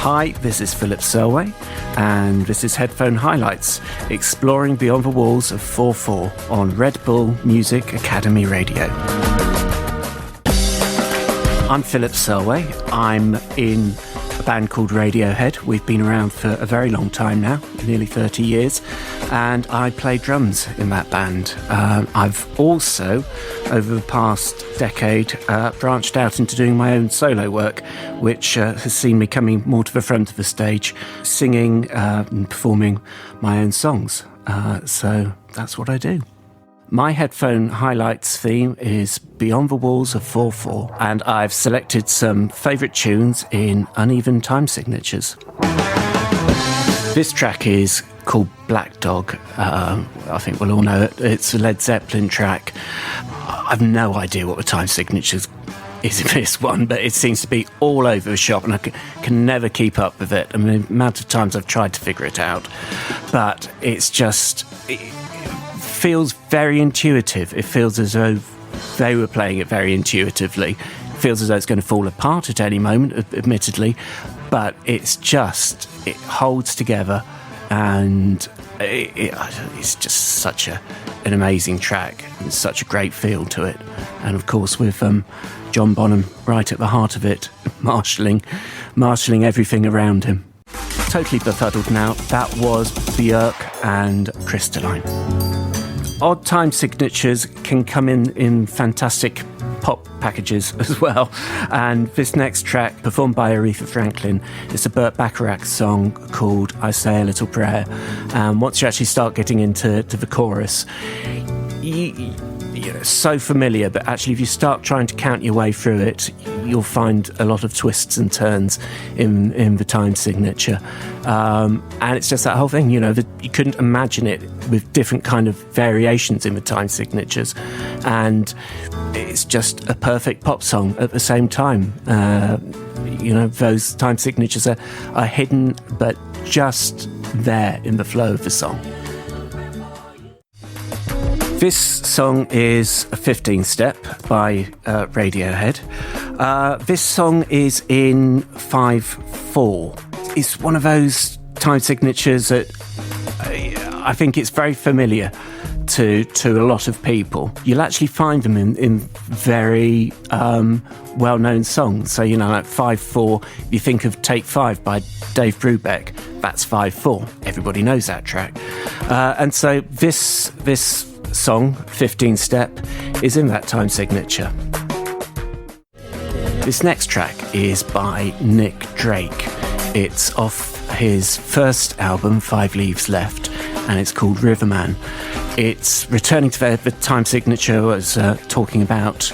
Hi, this is Philip Selway, and this is Headphone Highlights, exploring beyond the walls of 4/4 on Red Bull Music Academy Radio. I'm Philip Selway. I'm in a band called Radiohead. We've been around for a very long time now, nearly 30 years, and I play drums in that band. I've also, over the past decade, branched out into doing my own solo work, which has seen me coming more to the front of the stage, singing and performing my own songs. So that's what I do. My Headphone Highlights theme is Beyond the Walls of 4/4, and I've selected some favourite tunes in uneven time signatures. This track is called Black Dog. I think we'll all know it. It's a Led Zeppelin track. I've no idea what the time signatures is in this one, but it seems to be all over the shop, and I can never keep up with it. I mean, the amount of times I've tried to figure it out, but it's just... It feels very intuitive. It feels as though they were playing it very intuitively. It feels as though it's going to fall apart at any moment, admittedly, but it holds together, and it's just such an amazing track and such a great feel to it. And of course, with John Bonham right at the heart of it, marshalling everything around him. Totally befuddled now. That was Björk and Crystalline. Odd time signatures can come in fantastic pop packages as well. And this next track, performed by Aretha Franklin, is a Burt Bacharach song called I Say a Little Prayer. Once you actually start getting into the chorus, it's so familiar, but actually if you start trying to count your way through it, you'll find a lot of twists and turns in the time signature. And it's just that whole thing, you couldn't imagine it with different kind of variations in the time signatures. And it's just a perfect pop song at the same time. Those time signatures are hidden, but just there in the flow of the song. This song is a 15-step by Radiohead. This song is in 5/4. It's one of those time signatures that I think it's very familiar to a lot of people. You'll actually find them in very well-known songs. So, like 5/4, you think of Take 5 by Dave Brubeck. That's 5/4. Everybody knows that track. And so this song, 15-step, is in that time signature. This next track is by Nick Drake. It's off his first album, 5 Leaves Left, and it's called Riverman. It's returning to the time signature I was talking about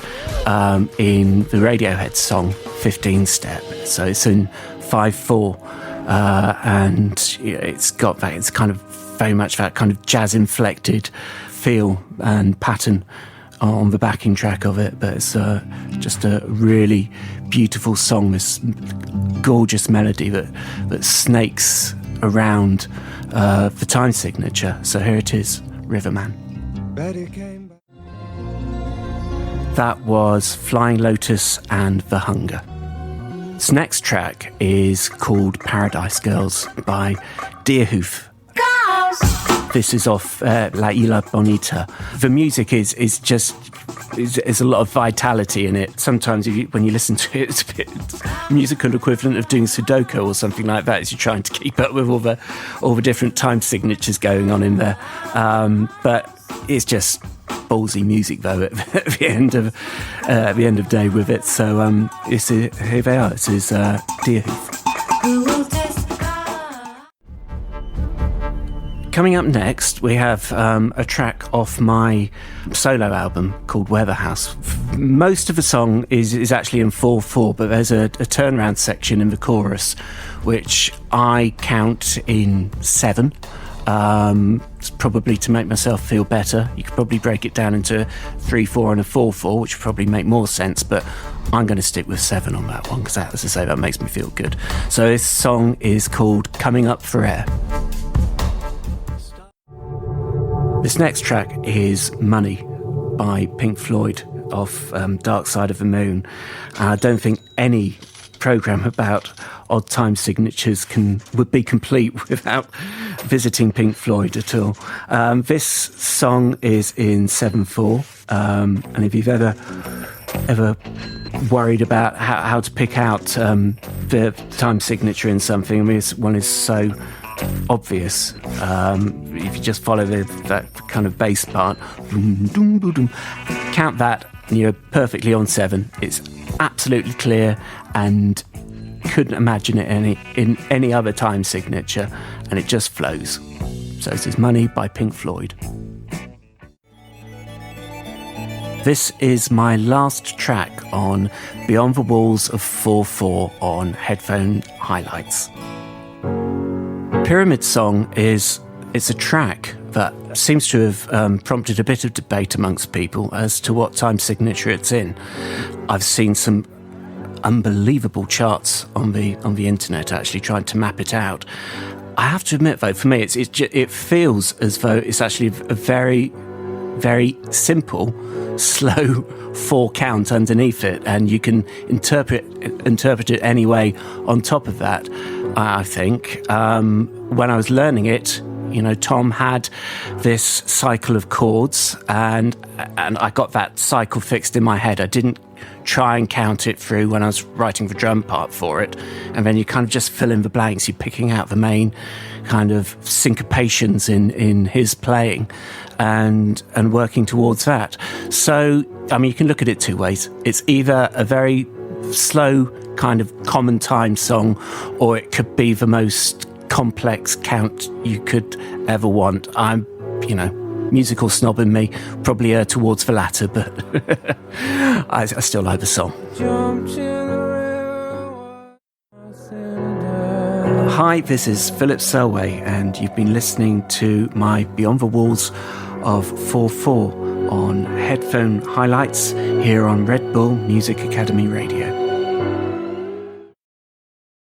in the Radiohead song, 15-step. So it's in 5/4, and it's got that, it's kind of very much that kind of jazz-inflected feel and pattern on the backing track of it, but it's just a really beautiful song, this gorgeous melody that snakes around the time signature. So here it is, Riverman. That was Flying Lotus and The Hunger. This next track is called Paradise Girls by Deerhoof. This is off La Isla Bonita. The music is a lot of vitality in it. Sometimes when you listen to it, it's a bit musical equivalent of doing Sudoku or something like that, as you're trying to keep up with all the different time signatures going on in there. But it's just ballsy music, though, at the end of the day with it. So here they are. This is Deerhoof. Coming up next, we have a track off my solo album called Weatherhouse. Most of the song is actually in 4/4, but there's a turnaround section in the chorus, which I count in 7. It's probably to make myself feel better. You could probably break it down into 3/4 and a 4/4, which would probably make more sense, but I'm going to stick with 7 on that one, because, as I say, that makes me feel good. So this song is called Coming Up for Air. This next track is Money by Pink Floyd off Dark Side of the Moon. I don't think any programme about odd time signatures would be complete without visiting Pink Floyd at all. This song is in 7/4, and if you've ever worried about how to pick out the time signature in something, I mean, this one is so obvious. If you just follow that kind of bass part, count that, and you're perfectly on 7. It's absolutely clear, and couldn't imagine it in any other time signature, and it just flows. So this is Money by Pink Floyd. This is my last track on Beyond the Walls of 4/4 on Headphone Highlights. Pyramid Song it's a track that seems to have prompted a bit of debate amongst people as to what time signature it's in. I've seen some unbelievable charts on the internet actually trying to map it out. I have to admit, though, for me, it feels as though it's actually a very, very simple, slow 4 count underneath it, and you can interpret it any way on top of that. I think when I was learning it, Tom had this cycle of chords, and I got that cycle fixed in my head. I didn't try and count it through when I was writing the drum part for it, and then you kind of just fill in the blanks. You're picking out the main kind of syncopations in his playing and working towards that. So, I mean, you can look at it 2 ways. It's either a very slow kind of common time song, or it could be the most complex count you could ever want. I'm, musical snob in me, probably towards the latter, but I still like the song. Hi, this is Philip Selway, and you've been listening to my Beyond the Walls of 4/4 on Headphone Highlights here on Red Bull Music Academy Radio.